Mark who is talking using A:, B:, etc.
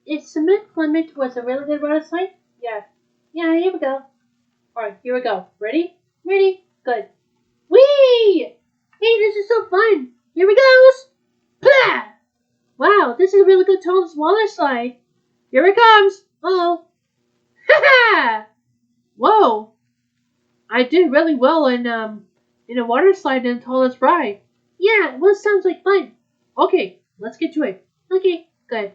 A: If Cement Plummet was a really good water slide, yeah. Yeah, here we go. Alright, here we go. Ready? Ready? Good. Whee! Hey, this is so fun. Here we goes. Plah! Wow, this is a really good tall water slide. Here it comes. Oh. Ha ha! Whoa. I did really well in a water slide in the tallest ride. Yeah, well, sounds like fun. Okay, let's get to it. Okay, good.